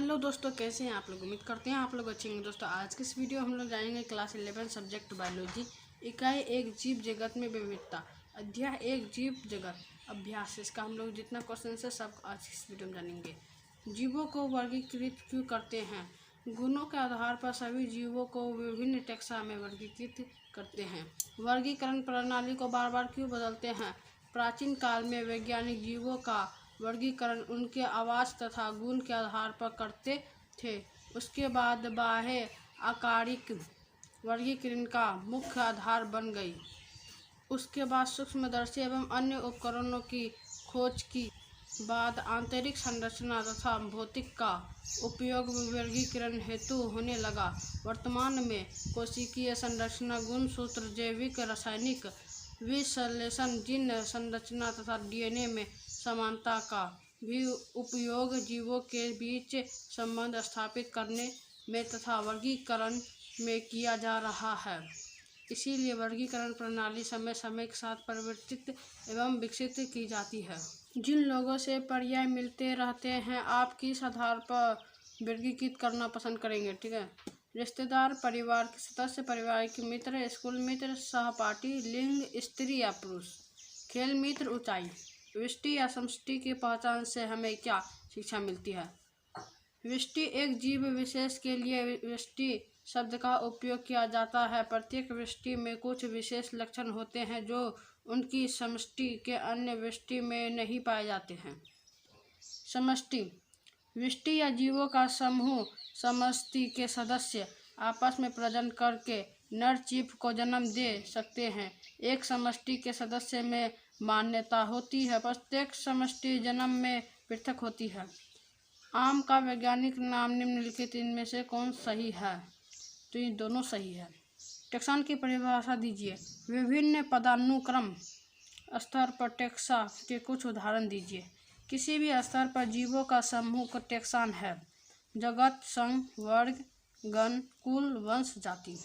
Hello दोस्तों, कैसे हैं आप लोग। उम्मीद करते हैं आप लोग अच्छे होंगे। दोस्तों आज की इस वीडियो हम लोग जानेंगे क्लास 11 सब्जेक्ट बायोलॉजी, इकाई 1 जीव जगत में विविधता, अध्याय 1 जीव जगत अभ्यास। इसका हम लोग जितना क्वेश्चन है सब आज इस वीडियो में जानेंगे। जीवों को वर्गीकृत क्यों करते हैं। गुणों के आधार पर सभी जीवों को विभिन्न टैक्सा में वर्गीकृत करते हैं। वर्गीकरण प्रणाली को बार बार क्यों बदलते हैं। प्राचीन काल में वैज्ञानिक जीवों का वर्गीकरण उनके आवास तथा गुण के आधार पर करते थे। उसके बाद बाह्य आकारिक वर्गीकरण का मुख्य आधार बन गई। उसके बाद सूक्ष्मदर्शी एवं अन्य उपकरणों की खोज की बाद आंतरिक संरचना तथा भौतिक का उपयोग वर्गीकरण हेतु होने लगा। वर्तमान में कोशिकीय संरचना, गुणसूत्र, जैविक रासायनिक विश्लेषण, जीन संरचना तथा डीएनए में समानता का भी उपयोग जीवों के बीच संबंध स्थापित करने में तथा वर्गीकरण में किया जा रहा है। इसीलिए वर्गीकरण प्रणाली समय समय के साथ परिवर्तित एवं विकसित की जाती है। जिन लोगों से पर्याय मिलते रहते हैं, आप किस आधार पर वर्गीकृत करना पसंद करेंगे। ठीक है, रिश्तेदार, परिवार के सदस्य, पारिवारिक मित्र, स्कूल मित्र, सहपाठी, लिंग स्त्री या पुरुष, खेल मित्र, ऊंचाई। व्यष्टि या समष्टि की पहचान से हमें क्या शिक्षा मिलती है। व्यष्टि एक जीव विशेष के लिए व्यष्टि शब्द का उपयोग किया जाता है। प्रत्येक व्यष्टि में कुछ विशेष लक्षण होते हैं जो उनकी समष्टि के अन्य व्यष्टि में नहीं पाए जाते हैं। समष्टि व्यष्टि या जीवों का समूह। समष्टि के सदस्य आपस में प्रजनन करके नर जीव को जन्म दे सकते हैं। एक समष्टि के सदस्य में मान्यता होती है। प्रत्येक समष्टि जन्म में पृथक होती है। आम का वैज्ञानिक नाम निम्नलिखित इनमें से कौन सही है। तो ये दोनों सही है। टैक्सॉन की परिभाषा दीजिए। विभिन्न पदानुक्रम स्तर पर टैक्सा के कुछ उदाहरण दीजिए। किसी भी स्तर पर जीवों का समूह को टैक्सॉन है। जगत, संघ, वर्ग, गण, कुल, वंश, जाति।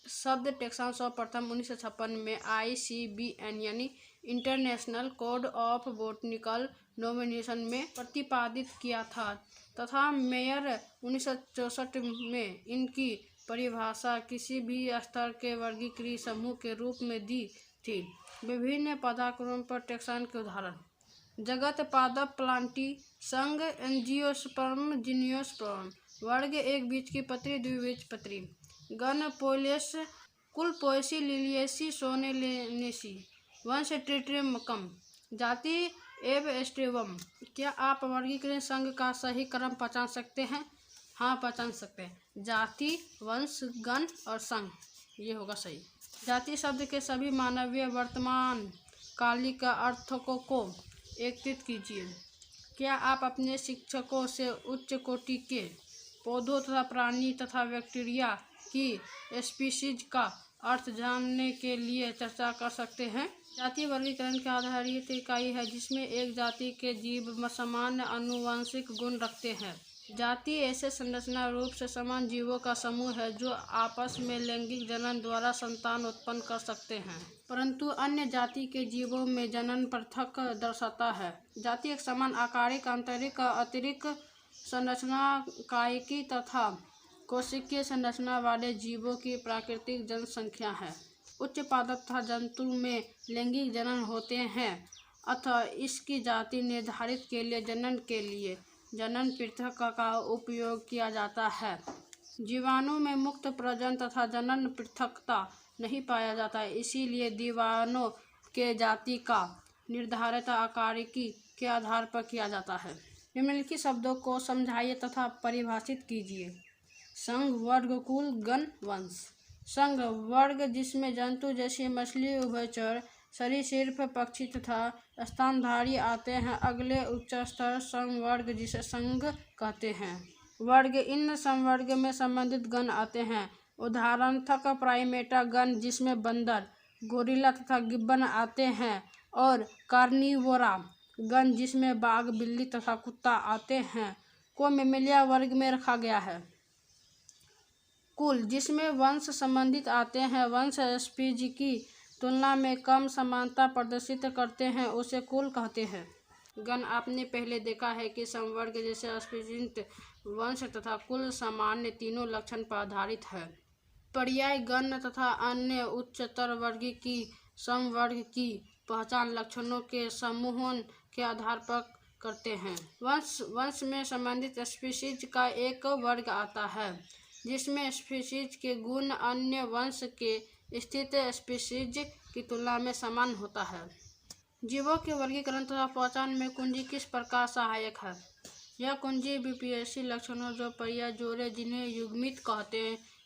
शब्द टैक्सॉन सर्वप्रथम 1956 में ICBN यानी international code of botanical nomination में प्रतिपादित किया था तथा मेयर 1964 में इनकी परिभाषा किसी भी स्तर के वर्गीकृत समूह के रूप में दी थी। विभिन्न पदानुक्रम पर टैक्सॉन के उदाहरण। जगत, पादप, प्लांटी। संघ, एंजियोस्पर्म, जिम्नोस्पर्म। वर्ग, एक बीजकीपत्री, द्विबीजपत्री। गण, पोलियस, कुल, पोएसी, लिलियेसी, सोनेनेसी। वंश, ट्रिटियमकम। जाति, एबस्टेरियम। क्या आप वर्गीकरण संघ का सही क्रम पहचान सकते हैं। हाँ, पहचान सकते हैं। जाति, वंश, गण और संघ, ये होगा सही। जाति शब्द के सभी मानवीय वर्तमान कालिक अर्थों को एकत्रित कीजिए। क्या आप अपने शिक्षकों से उच्च कोटि के पौधों तथा प्राणी तथा बैक्टीरिया की स्पीशीज का अर्थ जानने के लिए चर्चा कर सकते हैं। जाति वर्गीकरण के आधारित इकाई है जिसमें एक जाति के जीव सामान्य आनुवंशिक गुण रखते हैं। जाति ऐसे संरचना रूप से समान जीवों का समूह है जो आपस में लैंगिक जनन द्वारा संतान उत्पन्न कर सकते हैं, परंतु अन्य जाति के जीवों में जनन पृथक दर्शाता है। जाति एक समान आकारिक, आंतरिक, अतिरिक्त संरचना, कायिकी तथा कोशिकीय संरचना वाले जीवों की प्राकृतिक जनसंख्या है। उच्च पादप तथा जंतु में लैंगिक जनन होते हैं अतः इसकी जाति निर्धारित के लिए जनन पृथक का उपयोग किया जाता है। जीवाणु में मुक्त प्रजनन तथा जनन पृथकता नहीं पाया जाता है, इसीलिए जीवाणु के जाति का निर्धारित आकारिकी के आधार पर किया जाता है। निम्नलिखित शब्दों को समझाइए तथा परिभाषित कीजिए। संघ, वर्ग, कुल, गण, वंश। संघ वर्ग जिसमें जंतु जैसे मछली, उभयचर, सरीसृप, पक्षी तथा स्तनधारी आते हैं। अगले उच्च स्तर समवर्ग जिसे संघ कहते हैं। वर्ग, इन समवर्ग में संबंधित गण आते हैं। उदाहरणार्थ प्राइमेटा गण जिसमें बंदर, गोरिल्ला तथा गिब्बन आते हैं और कार्निवोरा गण जिसमें बाघ, बिल्ली तथा कुत्ता आते हैं को मेमेलिया वर्ग में रखा गया है। कुल जिसमें वंश संबंधित आते हैं। वंश स्पीशीज की तुलना में कम समानता प्रदर्शित करते हैं, उसे कुल कहते हैं। गण आपने पहले देखा है कि समवर्ग जैसे स्पीशीज वंश तथा कुल सामान्य तीनों लक्षण पर आधारित है। पर्याय गण तथा अन्य उच्चतर वर्ग की समवर्ग की पहचान लक्षणों के समूहों के आधार पर करते हैं। वंश में संबंधित स्पीशीज का एक वर्ग आता है जिसमें स्पीशीज के गुण अन्य वंश के स्थित स्पीशीज की तुलना में समान होता है। जीवों के वर्गीकरण तथा पहचान में कुंजी किस प्रकार सहायक है? यह कुंजी बीपीएससी लक्षणों जो पर्याय जोड़े जिन्हें युग्मित कहते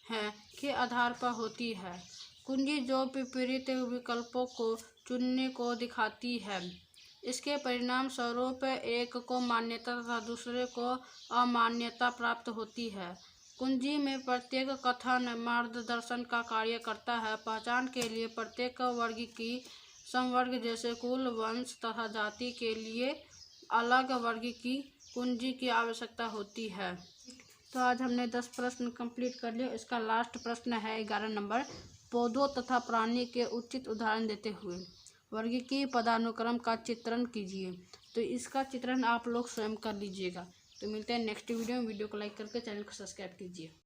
हैं के आधार पर होती है। कुंजी जो विपरीत विकल्पों को चुनने को दिखाती है। इसके परिणाम स्वरूप एक को मान्यता तथा दूसरे को अमान्यता प्राप्त होती है। कुंजी में प्रत्येक कथन मार्गदर्शन का कार्य करता है। पहचान के लिए प्रत्येक वर्ग की समवर्ग जैसे कुल वंश तथा जाति के लिए अलग वर्ग की कुंजी की आवश्यकता होती है। तो आज हमने 10 प्रश्न कंप्लीट कर लिए। इसका लास्ट प्रश्न है 11 नंबर। पौधों तथा प्राणी के उचित उदाहरण देते हुए वर्गीकीय पदानुक्रम का चित्रण कीजिए। तो इसका चित्रण आप लोग स्वयं कर लीजिएगा। तो मिलते हैं नेक्स्ट वीडियो में। वीडियो को लाइक करके चैनल को सब्सक्राइब कीजिए।